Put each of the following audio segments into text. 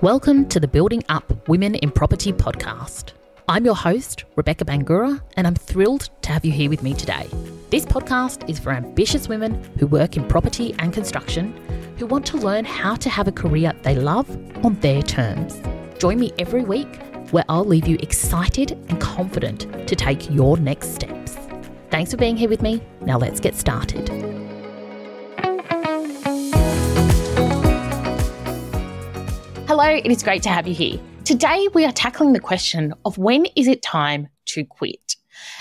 Welcome to the Building Up Women in Property podcast. I'm your host, Rebecca Bangura, and I'm thrilled to have you here with me today. This podcast is for ambitious women who work in property and construction, who want to learn how to have a career they love on their terms. Join me every week where I'll leave you excited and confident to take your next steps. Thanks for being here with me. Now let's get started. Hello, it is great to have you here. Today, we are tackling the question of when is it time to quit?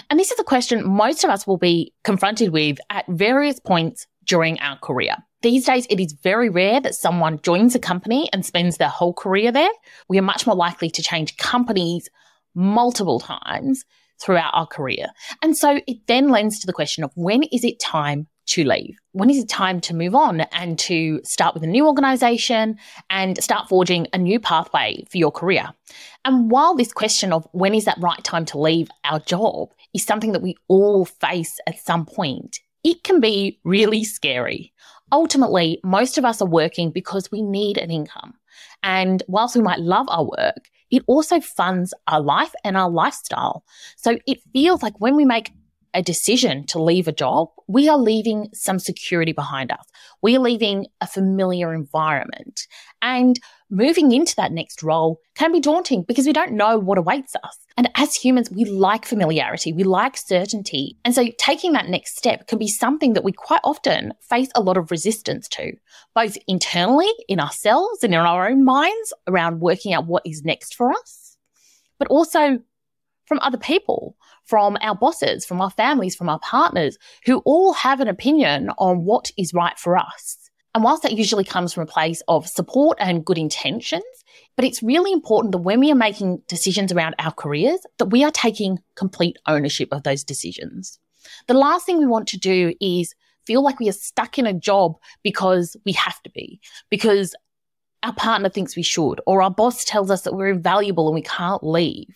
And this is a question most of us will be confronted with at various points during our career. These days, it is very rare that someone joins a company and spends their whole career there. We are much more likely to change companies multiple times throughout our career. And so it then lends to the question of when is it time to leave? When is it time to move on and to start with a new organisation and start forging a new pathway for your career? And while this question of when is that right time to leave our job is something that we all face at some point, it can be really scary. Ultimately, most of us are working because we need an income. And whilst we might love our work, it also funds our life and our lifestyle. So it feels like when we make a decision to leave a job, we are leaving some security behind us. We are leaving a familiar environment. And moving into that next role can be daunting because we don't know what awaits us. And as humans, we like familiarity, we like certainty. And so taking that next step can be something that we quite often face a lot of resistance to, both internally in ourselves and in our own minds around working out what is next for us, but also from other people, from our bosses, from our families, from our partners, who all have an opinion on what is right for us. And whilst that usually comes from a place of support and good intentions, but it's really important that when we are making decisions around our careers, that we are taking complete ownership of those decisions. The last thing we want to do is feel like we are stuck in a job because we have to be, because our partner thinks we should, or our boss tells us that we're invaluable and we can't leave.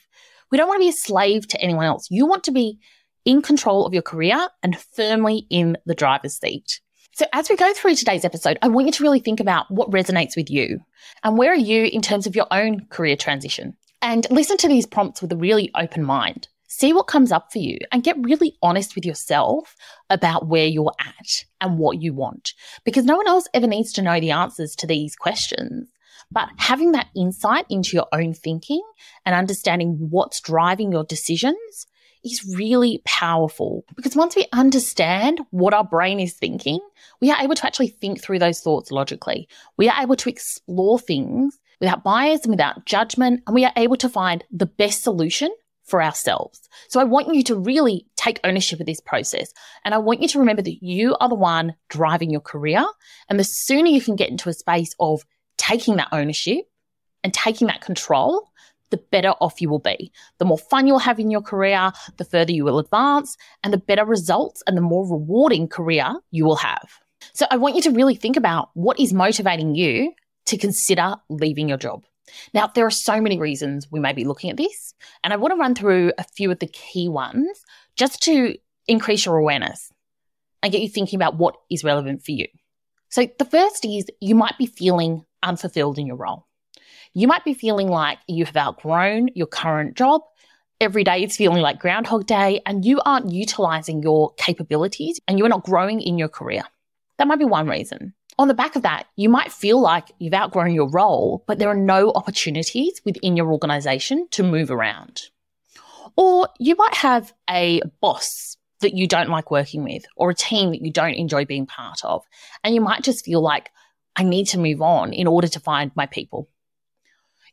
We don't want to be a slave to anyone else. You want to be in control of your career and firmly in the driver's seat. So as we go through today's episode, I want you to really think about what resonates with you and where are you in terms of your own career transition. And listen to these prompts with a really open mind. See what comes up for you and get really honest with yourself about where you're at and what you want. Because no one else ever needs to know the answers to these questions. But having that insight into your own thinking and understanding what's driving your decisions is really powerful. Because once we understand what our brain is thinking, we are able to actually think through those thoughts logically. We are able to explore things without bias and without judgment, and we are able to find the best solution for ourselves. So I want you to really take ownership of this process. And I want you to remember that you are the one driving your career. And the sooner you can get into a space of taking that ownership and taking that control, the better off you will be. The more fun you'll have in your career, the further you will advance, and the better results and the more rewarding career you will have. So I want you to really think about what is motivating you to consider leaving your job. Now, there are so many reasons we may be looking at this, and I want to run through a few of the key ones just to increase your awareness and get you thinking about what is relevant for you. So the first is you might be feeling unfulfilled in your role. You might be feeling like you have outgrown your current job. Every day it's feeling like Groundhog Day and you aren't utilizing your capabilities and you are not growing in your career. That might be one reason. On the back of that, you might feel like you've outgrown your role, but there are no opportunities within your organization to move around. Or you might have a boss that you don't like working with or a team that you don't enjoy being part of. And you might just feel like, I need to move on in order to find my people.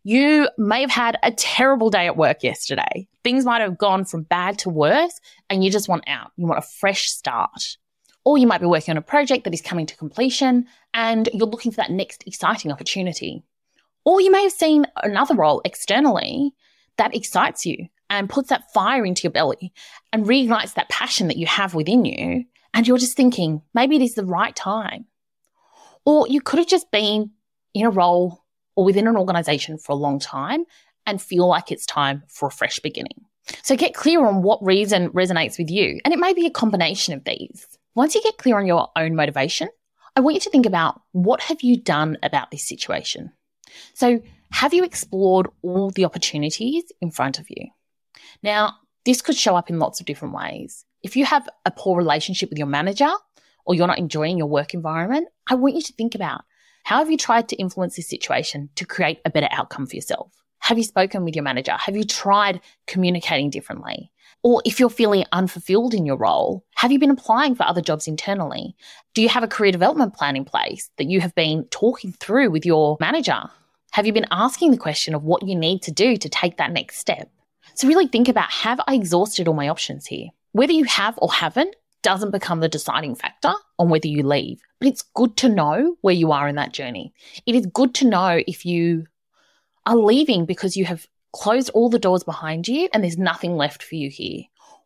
You may have had a terrible day at work yesterday. Things might have gone from bad to worse and you just want out. You want a fresh start. Or you might be working on a project that is coming to completion and you're looking for that next exciting opportunity. Or you may have seen another role externally that excites you and puts that fire into your belly and reignites that passion that you have within you. And you're just thinking, maybe it is the right time. Or you could have just been in a role or within an organization for a long time and feel like it's time for a fresh beginning. So get clear on what reason resonates with you. And it may be a combination of these. Once you get clear on your own motivation, I want you to think about what have you done about this situation? So Have you explored all the opportunities in front of you? Now, this could show up in lots of different ways. If you have a poor relationship with your manager or you're not enjoying your work environment, I want you to think about, how have you tried to influence this situation to create a better outcome for yourself? Have you spoken with your manager? Have you tried communicating differently? Or if you're feeling unfulfilled in your role, have you been applying for other jobs internally? Do you have a career development plan in place that you have been talking through with your manager? Have you been asking the question of what you need to do to take that next step? So really think about, have I exhausted all my options here? Whether you have or haven't doesn't become the deciding factor on whether you leave, but it's good to know where you are in that journey. It is good to know if you are leaving because you have closed all the doors behind you and there's nothing left for you here,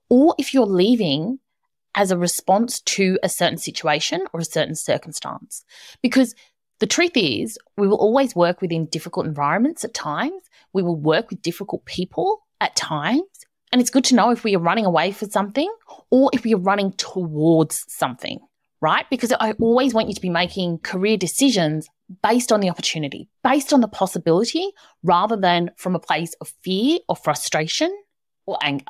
or if you're leaving as a response to a certain situation or a certain circumstance. Because the truth is, we will always work within difficult environments at times. We will work with difficult people at times. And it's good to know if we are running away from something or if we are running towards something, right? Because I always want you to be making career decisions based on the opportunity, based on the possibility, rather than from a place of fear or frustration or anger.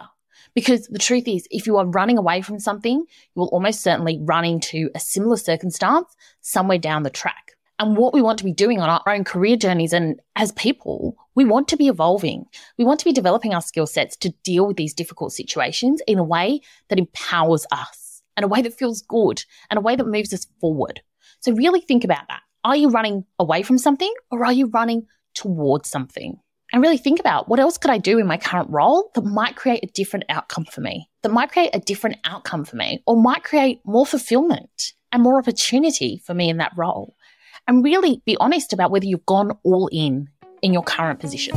Because the truth is, if you are running away from something, you will almost certainly run into a similar circumstance somewhere down the track. And what we want to be doing on our own career journeys and as people, we want to be evolving. We want to be developing our skill sets to deal with these difficult situations in a way that empowers us, and a way that feels good, and a way that moves us forward. So really think about that. Are you running away from something, or are you running towards something? And really think about, what else could I do in my current role that might create a different outcome for me, or might create more fulfillment and more opportunity for me in that role? And really be honest about whether you've gone all in your current position.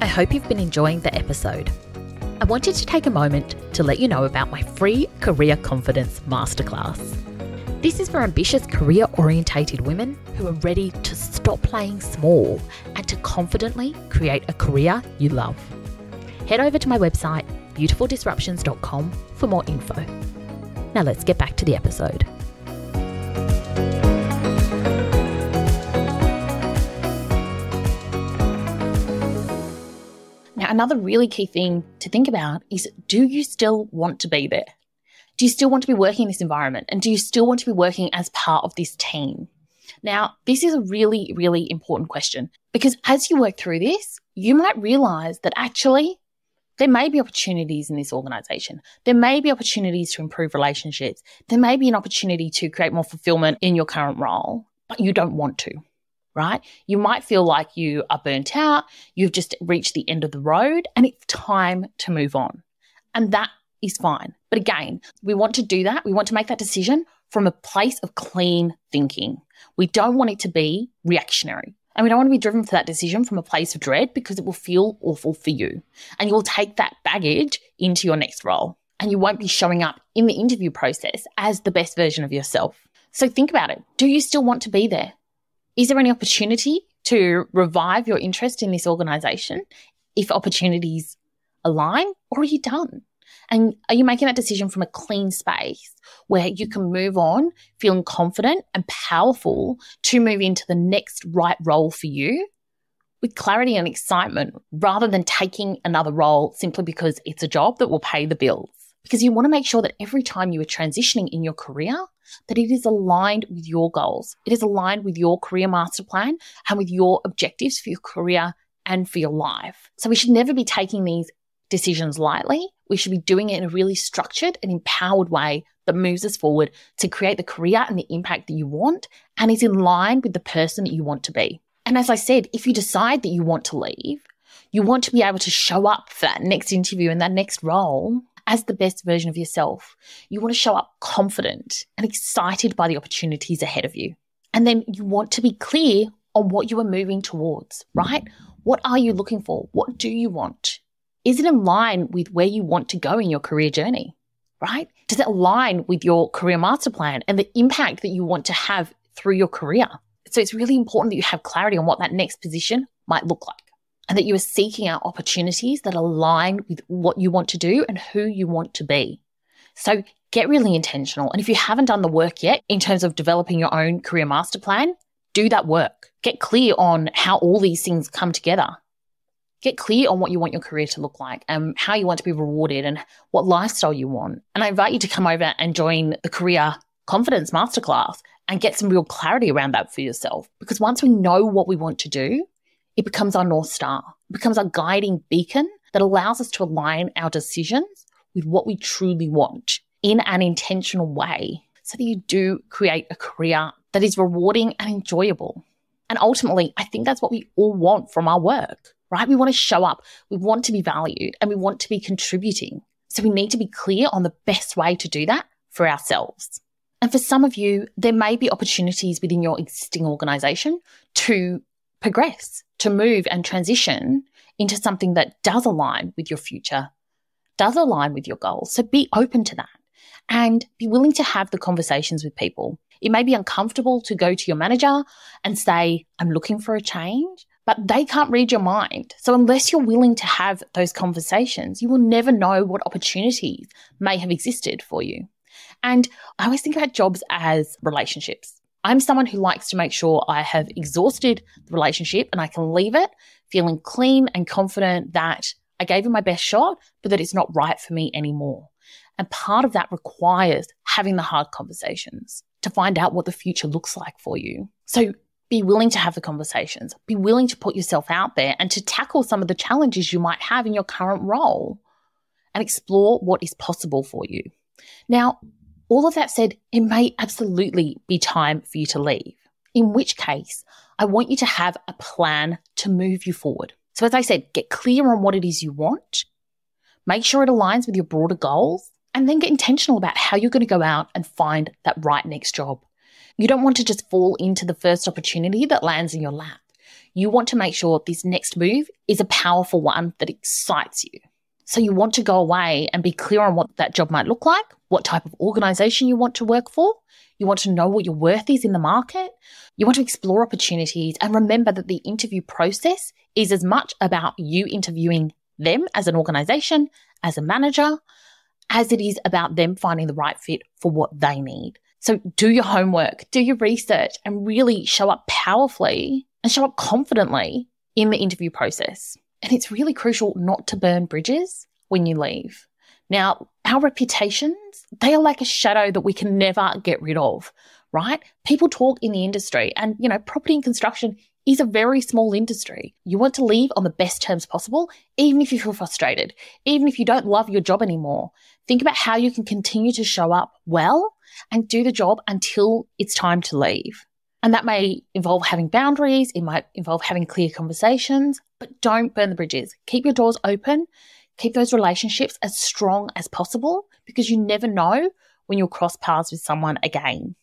I hope you've been enjoying the episode. I wanted to take a moment to let you know about my free Career Confidence Masterclass. This is for ambitious career-orientated women who are ready to stop playing small and to confidently create a career you love. Head over to my website, beautifuldisruptions.com, for more info. Now let's get back to the episode. Now, another really key thing to think about is, do you still want to be there? Do you still want to be working in this environment? And do you still want to be working as part of this team? Now, this is a really, really important question, because as you work through this, you might realize that actually there may be opportunities in this organization. There may be opportunities to improve relationships. There may be an opportunity to create more fulfillment in your current role, but you don't want to, right? You might feel like you are burnt out. You've just reached the end of the road and it's time to move on. And that is fine. But again, we want to do that. We want to make that decision from a place of clean thinking. We don't want it to be reactionary. And we don't want to be driven for that decision from a place of dread, because it will feel awful for you. And you will take that baggage into your next role. And you won't be showing up in the interview process as the best version of yourself. So think about it. Do you still want to be there? Is there any opportunity to revive your interest in this organization if opportunities align, or are you done? And are you making that decision from a clean space where you can move on feeling confident and powerful to move into the next right role for you with clarity and excitement, rather than taking another role simply because it's a job that will pay the bills? Because you want to make sure that every time you are transitioning in your career, that it is aligned with your goals. It is aligned with your career master plan and with your objectives for your career and for your life. So we should never be taking these decisions lightly. We should be doing it in a really structured and empowered way that moves us forward to create the career and the impact that you want and is in line with the person that you want to be. And as I said, if you decide that you want to leave, you want to be able to show up for that next interview and that next role as the best version of yourself. You want to show up confident and excited by the opportunities ahead of you. And then you want to be clear on what you are moving towards, right? What are you looking for? What do you want? Is it in line with where you want to go in your career journey, right? Does it align with your career master plan and the impact that you want to have through your career? So it's really important that you have clarity on what that next position might look like, and that you are seeking out opportunities that align with what you want to do and who you want to be. So get really intentional. And if you haven't done the work yet in terms of developing your own career master plan, do that work. Get clear on how all these things come together. Get clear on what you want your career to look like and how you want to be rewarded and what lifestyle you want. And I invite you to come over and join the Career Confidence Masterclass and get some real clarity around that for yourself. Because once we know what we want to do, it becomes our North Star. It becomes our guiding beacon that allows us to align our decisions with what we truly want in an intentional way so that you do create a career that is rewarding and enjoyable. And ultimately, I think that's what we all want from our work, right? We want to show up, we want to be valued, and we want to be contributing. So we need to be clear on the best way to do that for ourselves. And for some of you, there may be opportunities within your existing organization to progress, to move and transition into something that does align with your future, does align with your goals. So be open to that and be willing to have the conversations with people. It may be uncomfortable to go to your manager and say, I'm looking for a change, but they can't read your mind. So unless you're willing to have those conversations, you will never know what opportunities may have existed for you. And I always think about jobs as relationships. I'm someone who likes to make sure I have exhausted the relationship and I can leave it feeling clean and confident that I gave it my best shot, but that it's not right for me anymore. And part of that requires having the hard conversations to find out what the future looks like for you. So be willing to have the conversations, be willing to put yourself out there and to tackle some of the challenges you might have in your current role and explore what is possible for you. Now, all of that said, it may absolutely be time for you to leave, in which case I want you to have a plan to move you forward. So as I said, get clear on what it is you want, make sure it aligns with your broader goals, and then get intentional about how you're going to go out and find that right next job. You don't want to just fall into the first opportunity that lands in your lap. You want to make sure this next move is a powerful one that excites you. So you want to go away and be clear on what that job might look like, what type of organization you want to work for. You want to know what your worth is in the market. You want to explore opportunities and remember that the interview process is as much about you interviewing them as an organization, as a manager, as it is about them finding the right fit for what they need. So do your homework, do your research, and really show up powerfully and show up confidently in the interview process. And it's really crucial not to burn bridges when you leave. Now, our reputations, they are like a shadow that we can never get rid of, right? People talk in the industry and, property and construction is a very small industry. You want to leave on the best terms possible, even if you feel frustrated, even if you don't love your job anymore. Think about how you can continue to show up well and do the job until it's time to leave. And that may involve having boundaries. It might involve having clear conversations, but don't burn the bridges. Keep your doors open. Keep those relationships as strong as possible because you never know when you'll cross paths with someone again.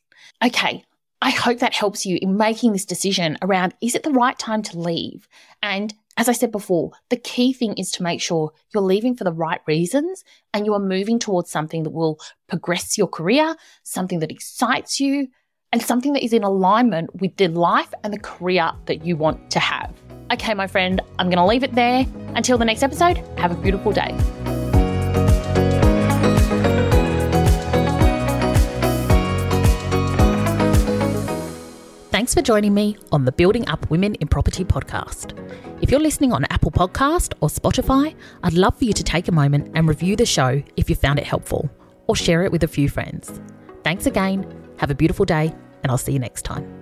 Okay, I hope that helps you in making this decision around, is it the right time to leave? And as I said before, the key thing is to make sure you're leaving for the right reasons and you are moving towards something that will progress your career, something that excites you, and something that is in alignment with the life and the career that you want to have. Okay, my friend, I'm going to leave it there. Until the next episode, have a beautiful day. Thanks for joining me on the Building Up Women in Property podcast. If you're listening on Apple Podcast or Spotify, I'd love for you to take a moment and review the show if you found it helpful, or share it with a few friends. Thanks again, have a beautiful day, and I'll see you next time.